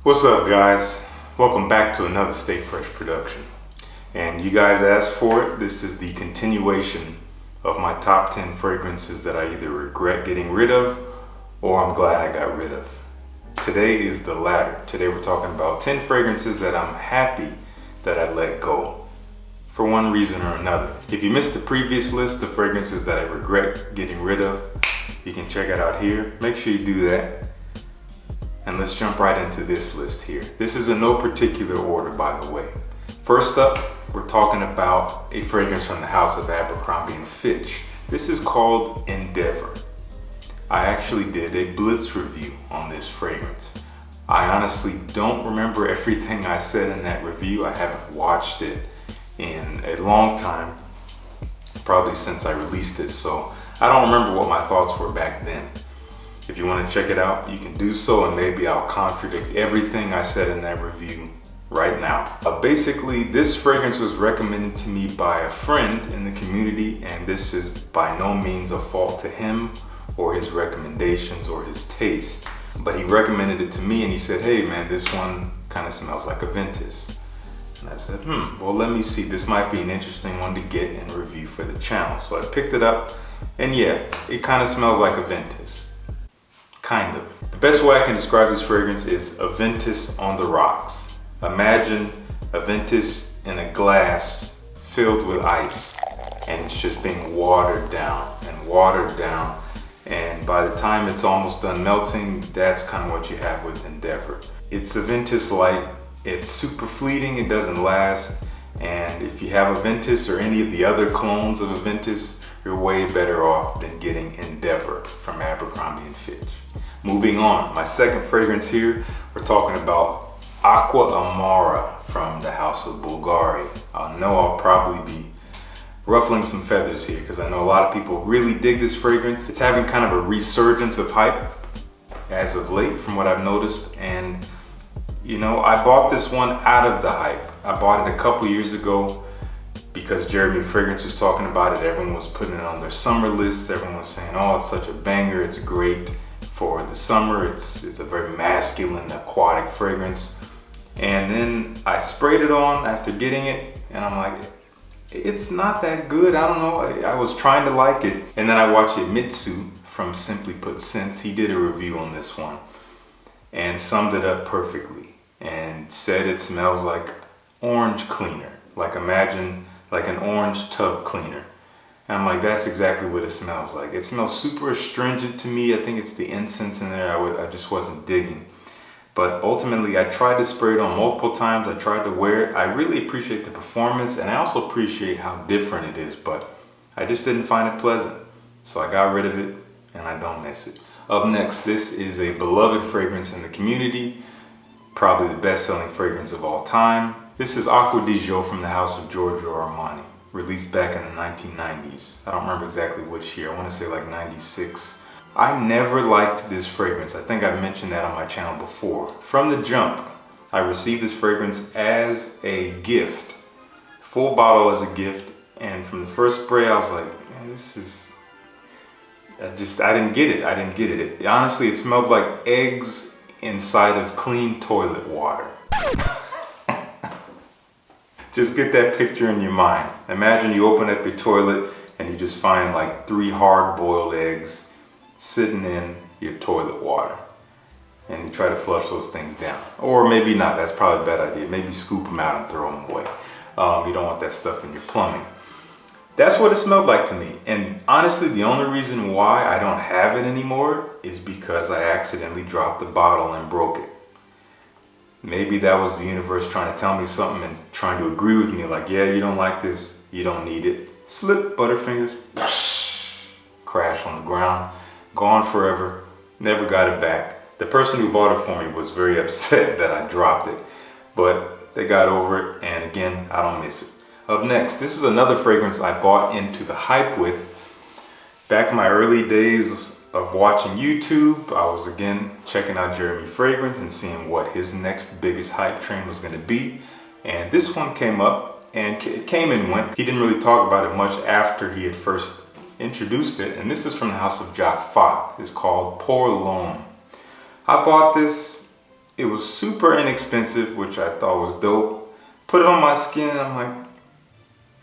What's up, guys? Welcome back to another Stay Fresh production. And you guys asked for it. This is the continuation of my top 10 fragrances that I either regret getting rid of or I'm glad I got rid of. Today is the latter. Today we're talking about 10 fragrances that I'm happy that I let go for one reason or another. If you missed the previous list of fragrances that I regret getting rid of, you can check it out here. Make sure you do that. And let's jump right into this list here. This is in no particular order, by the way. First up, we're talking about a fragrance from the house of Abercrombie & Fitch. This is called Endeavor. I actually did a blitz review on this fragrance. I honestly don't remember everything I said in that review. I haven't watched it in a long time, probably since I released it, so I don't remember what my thoughts were back then. If you want to check it out, you can do so, and maybe I'll contradict everything I said in that review right now. Basically, this fragrance was recommended to me by a friend in the community, and this is by no means a fault to him or his recommendations or his taste. But he recommended it to me and he said, hey man, this one kind of smells like a Ventus. And I said, well, let me see. This might be an interesting one to get and review for the channel. So I picked it up, and yeah, it kind of smells like a Ventus. Kind of. The best way I can describe this fragrance is a Ventus on the rocks. Imagine a Ventus in a glass filled with ice, and it's just being watered down and watered down. And by the time it's almost done melting, that's kind of what you have with Endeavor. It's a Ventus light. It's super fleeting. It doesn't last. And if you have a Ventus or any of the other clones of a Ventus, you're way better off than getting Endeavor from Abercrombie & Fitch. Moving on, my second fragrance here, we're talking about Acqua Amara from the house of Bvlgari. I know I'll probably be ruffling some feathers here because I know a lot of people really dig this fragrance. It's having kind of a resurgence of hype as of late from what I've noticed. And you know, I bought this one out of the hype. I bought it a couple years ago because Jeremy Fragrance was talking about it. Everyone was putting it on their summer lists. Everyone was saying, oh, it's such a banger. It's great for the summer. It's a very masculine, aquatic fragrance. And then I sprayed it on after getting it, and I'm like, it's not that good. I don't know. I was trying to like it. And then I watched Mitsu from Simply Put Scents. He did a review on this one and summed it up perfectly and said it smells like orange cleaner. Like imagine like an orange tub cleaner. And I'm like, that's exactly what it smells like. It smells super astringent to me. I think it's the incense in there I just wasn't digging. But ultimately, I tried to spray it on multiple times. I tried to wear it. I really appreciate the performance, and I also appreciate how different it is, but I just didn't find it pleasant. So I got rid of it, and I don't miss it. Up next, this is a beloved fragrance in the community, probably the best-selling fragrance of all time. This is Acqua di Gio from the house of Giorgio Armani, released back in the 1990s. I don't remember exactly which year. I want to say like 96. I never liked this fragrance. I think I've mentioned that on my channel before. From the jump, I received this fragrance as a gift, full bottle as a gift, and from the first spray I was like, man, this is, I didn't get it. Honestly, it smelled like eggs inside of clean toilet water. Just get that picture in your mind. Imagine you open up your toilet and you just find like 3 hard-boiled eggs sitting in your toilet water, and you try to flush those things down. Or maybe not, that's probably a bad idea. Maybe scoop them out and throw them away. You don't want that stuff in your plumbing. That's what it smelled like to me. And honestly, the only reason why I don't have it anymore is because I accidentally dropped the bottle and broke it. Maybe that was the universe trying to tell me something and trying to agree with me, like, yeah, you don't like this, you don't need it. Slip, butterfingers, crash on the ground, gone forever, never got it back. The person who bought it for me was very upset that I dropped it, but they got over it, and again, I don't miss it. Up next, this is another fragrance I bought into the hype with. Back in my early days of watching YouTube, I was again checking out Jeremy Fragrance and seeing what his next biggest hype train was going to be. And this one came up, and it came and went. He didn't really talk about it much after he had first introduced it. And this is from the house of Jacques Fath. It's called Pour L'Homme. I bought this It was super inexpensive, which I thought was dope. Put it on my skin and I'm like,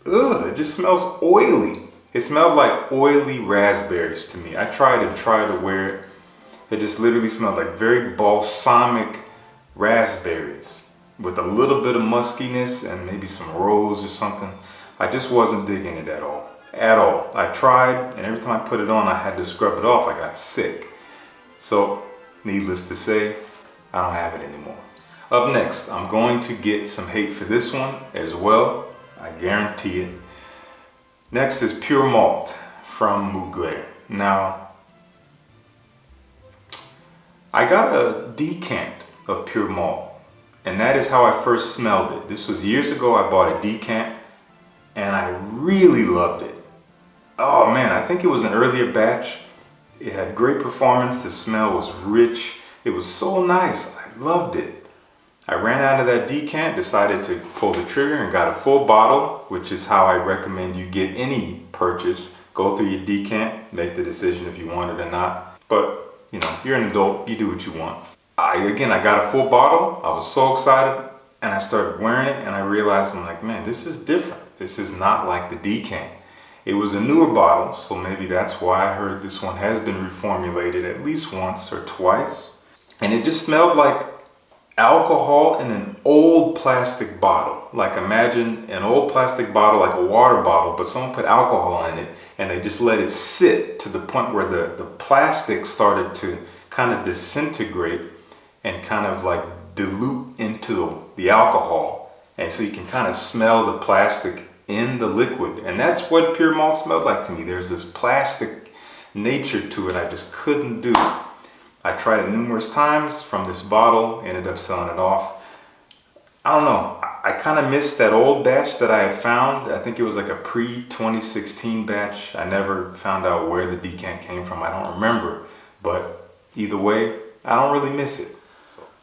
ugh, it just smells oily. It smelled like oily raspberries to me. I tried to wear it. It just literally smelled like very balsamic raspberries with a little bit of muskiness and maybe some rose or something. I just wasn't digging it at all. At all. I tried, and every time I put it on, I had to scrub it off. I got sick. So, needless to say, I don't have it anymore. Up next, I'm going to get some hate for this one as well. I guarantee it. Next is Pure Malt from Mugler. Now, I got a decant of Pure Malt, and that is how I first smelled it. This was years ago. I bought a decant, and I really loved it. Oh man, I think it was an earlier batch. It had great performance. The smell was rich. It was so nice. I loved it. I ran out of that decant, decided to pull the trigger and got a full bottle, which is how I recommend you get any purchase. Go through your decant, make the decision if you want it or not. But, you know, you're an adult, you do what you want. I got a full bottle. I was so excited and I started wearing it and I realized, I'm like, man, this is different. This is not like the decant. It was a newer bottle, so maybe that's why I heard this one has been reformulated at least once or twice. And it just smelled like alcohol in an old plastic bottle. Like imagine an old plastic bottle, like a water bottle, but someone put alcohol in it and they just let it sit to the point where the plastic started to kind of disintegrate and kind of like dilute into the alcohol. And so you can kind of smell the plastic in the liquid. And that's what Pure Malt smelled like to me. There's this plastic nature to it I just couldn't do. I tried it numerous times from this bottle, ended up selling it off. I don't know, I kind of missed that old batch that I had found. I think it was like a pre-2016 batch. I never found out where the decant came from. I don't remember, but either way, I don't really miss it.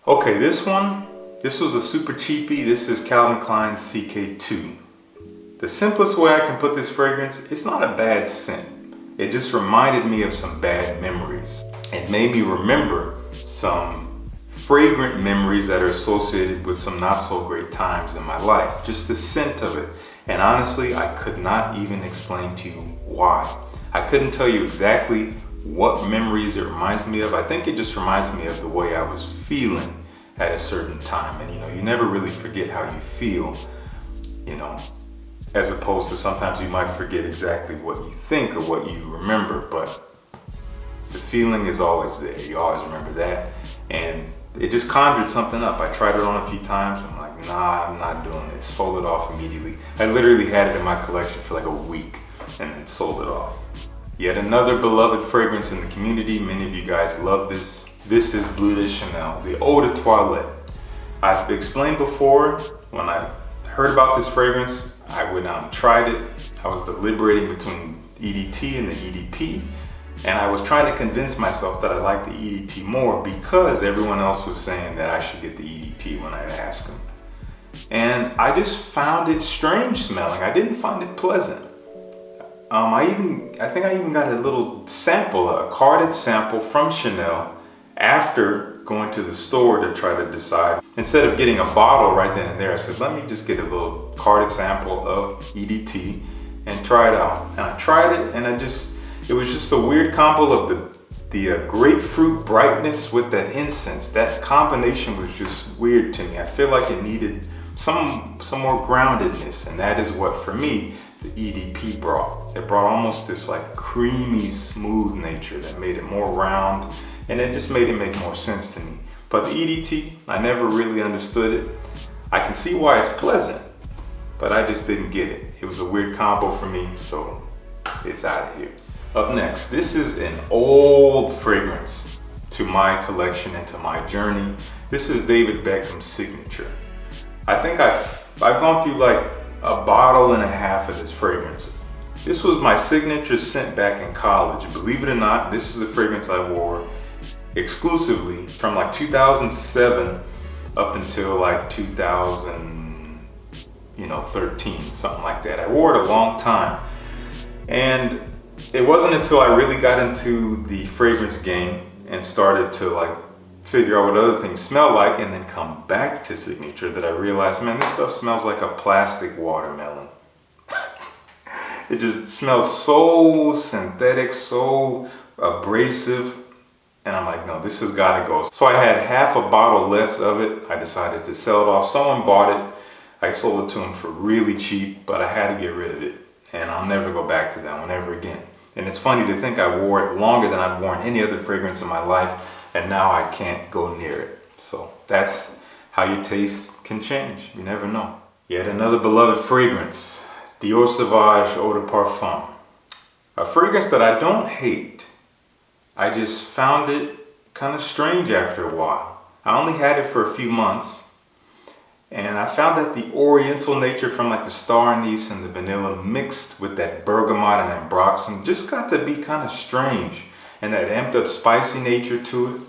Okay, this was a super cheapie. This is Calvin Klein CK2. The simplest way I can put this fragrance, it's not a bad scent. It just reminded me of some bad memories. It made me remember some fragrant memories that are associated with some not so great times in my life. Just the scent of it. And honestly, I could not even explain to you why. I couldn't tell you exactly what memories it reminds me of. I think it just reminds me of the way I was feeling at a certain time. And you know, you never really forget how you feel, you know, as opposed to sometimes you might forget exactly what you think or what you remember, but the feeling is always there. You always remember that. And it just conjured something up. I tried it on a few times. I'm like, nah, I'm not doing it. Sold it off immediately. I literally had it in my collection for like a week and then sold it off. Yet another beloved fragrance in the community. Many of you guys love this. This is Bleu de Chanel, the Eau de Toilette. I've explained before, when I heard about this fragrance, I went out and tried it. I was deliberating between EDT and the EDP. And I was trying to convince myself that I liked the EDT more because everyone else was saying that I should get the EDT when I asked them. And I just found it strange smelling. I didn't find it pleasant. I think I even got a little sample, a carded sample from Chanel after going to the store to try to decide. Instead of getting a bottle right then and there, I said, let me just get a little carded sample of EDT and try it out. And I tried it and it was just a weird combo of the grapefruit brightness with that incense. That combination was just weird to me. I feel like it needed some more groundedness, and that is what, for me, the EDP brought. It brought almost this like creamy, smooth nature that made it more round, and it just made it make more sense to me. But the EDT, I never really understood it. I can see why it's pleasant, but I just didn't get it. It was a weird combo for me, so it's out of here. Up next, this is an old fragrance to my collection and to my journey. This is David Beckham's Signature. I think I've gone through like a bottle and a half of this fragrance. This was my signature scent back in college. Believe it or not, this is a fragrance I wore exclusively from like 2007 up until like 2013, something like that. I wore it a long time. And it wasn't until I really got into the fragrance game and started to like figure out what other things smell like, and then come back to Signature that I realized, man, this stuff smells like a plastic watermelon. It just smells so synthetic, so abrasive. And I'm like, no, this has got to go. So I had half a bottle left of it. I decided to sell it off. Someone bought it. I sold it to him for really cheap, but I had to get rid of it. And I'll never go back to that one ever again. And it's funny to think I wore it longer than I've worn any other fragrance in my life, and now I can't go near it. So that's how your taste can change. You never know. Yet another beloved fragrance, Dior Sauvage Eau de Parfum. A fragrance that I don't hate. I just found it kind of strange after a while. I only had it for a few months, and I found that the oriental nature from like the star anise and the vanilla mixed with that bergamot and ambroxan just got to be kind of strange, and that amped up spicy nature to it.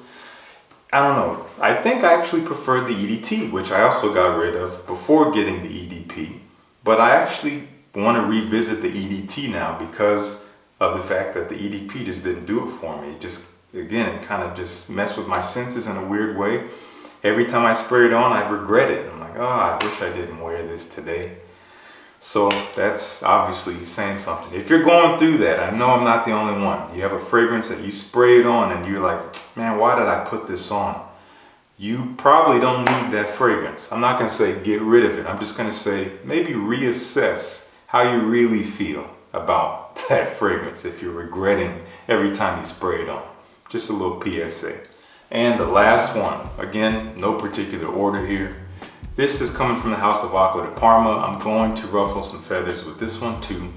I don't know. I think I actually preferred the EDT, which I also got rid of before getting the EDP, but I actually want to revisit the EDT now because of the fact that the EDP just didn't do it for me. It just, again, it kind of just messed with my senses in a weird way. Every time I spray it on, I regret it. I'm like, oh, I wish I didn't wear this today. So that's obviously saying something. If you're going through that, I know I'm not the only one. You have a fragrance that you spray it on and you're like, man, why did I put this on? You probably don't need that fragrance. I'm not going to say get rid of it. I'm just going to say maybe reassess how you really feel about that fragrance if you're regretting every time you spray it on. Just a little PSA. And the last one, again, no particular order here. This is coming from the house of Acqua de Parma. I'm going to ruffle some feathers with this one too.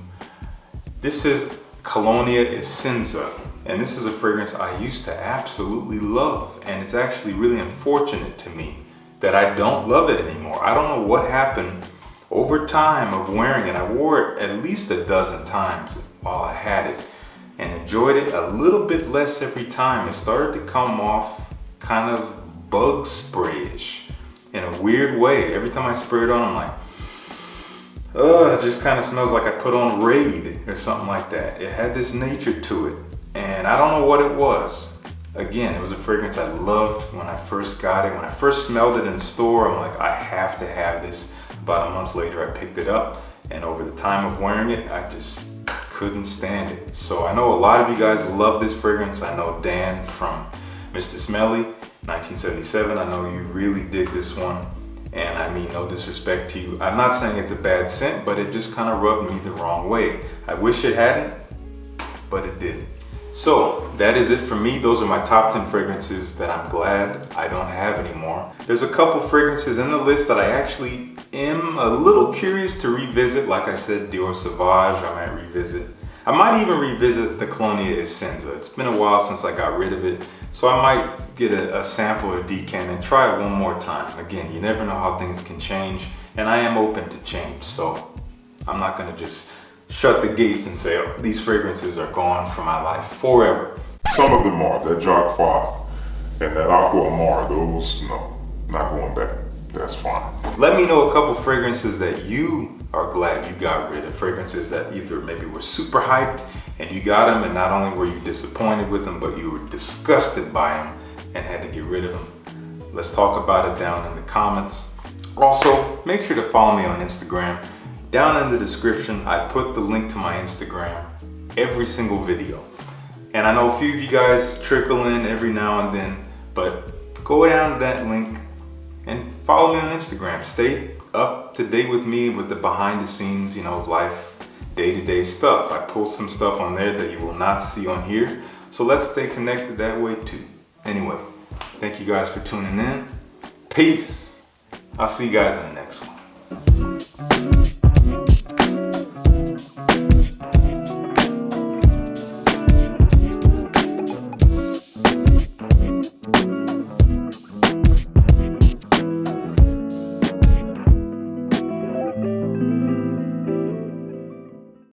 This is Colonia Essenza, and this is a fragrance I used to absolutely love, and it's actually really unfortunate to me that I don't love it anymore. I don't know what happened over time of wearing it. I wore it at least a dozen times while I had it and enjoyed it a little bit less every time. It started to come off kind of bug sprayish in a weird way. Every time I spray it on, I'm like, oh, it just kind of smells like I put on Raid or something like that. It had this nature to it, and I don't know what it was. Again, it was a fragrance I loved when I first got it. When I first smelled it in store, I'm like, I have to have this. About a month later, I picked it up, and over the time of wearing it, I just couldn't stand it. So I know a lot of you guys love this fragrance. I know Dan from Mr. Smelly, 1977, I know you really dig this one, and I mean no disrespect to you. I'm not saying it's a bad scent, but it just kind of rubbed me the wrong way. I wish it hadn't, but it did. So that is it for me. Those are my top 10 fragrances that I'm glad I don't have anymore. There's a couple fragrances in the list that I actually am a little curious to revisit. Like I said, Dior Sauvage, I might revisit. I might even revisit the Colonia Essenza. It's been a while since I got rid of it, so I might get a sample or decant and try it one more time. Again, you never know how things can change, and I am open to change, so I'm not gonna just shut the gates and say, oh, these fragrances are gone from my life forever. Some of them are, that Jacques Fath and that Aqva Amara, those, no, not going back. That's fine. Let me know a couple fragrances that you are glad you got rid of. Fragrances that either maybe were super hyped and you got them, and not only were you disappointed with them, but you were disgusted by them and had to get rid of them. Let's talk about it down in the comments. Also, make sure to follow me on Instagram. Down in the description, I put the link to my Instagram every single video. And I know a few of you guys trickle in every now and then, but go down to that link and follow me on Instagram. Stay up to date with me with the behind the scenes, life, day-to-day stuff. I post some stuff on there that you will not see on here. So let's stay connected that way too. Anyway, thank you guys for tuning in. Peace. I'll see you guys in the next one.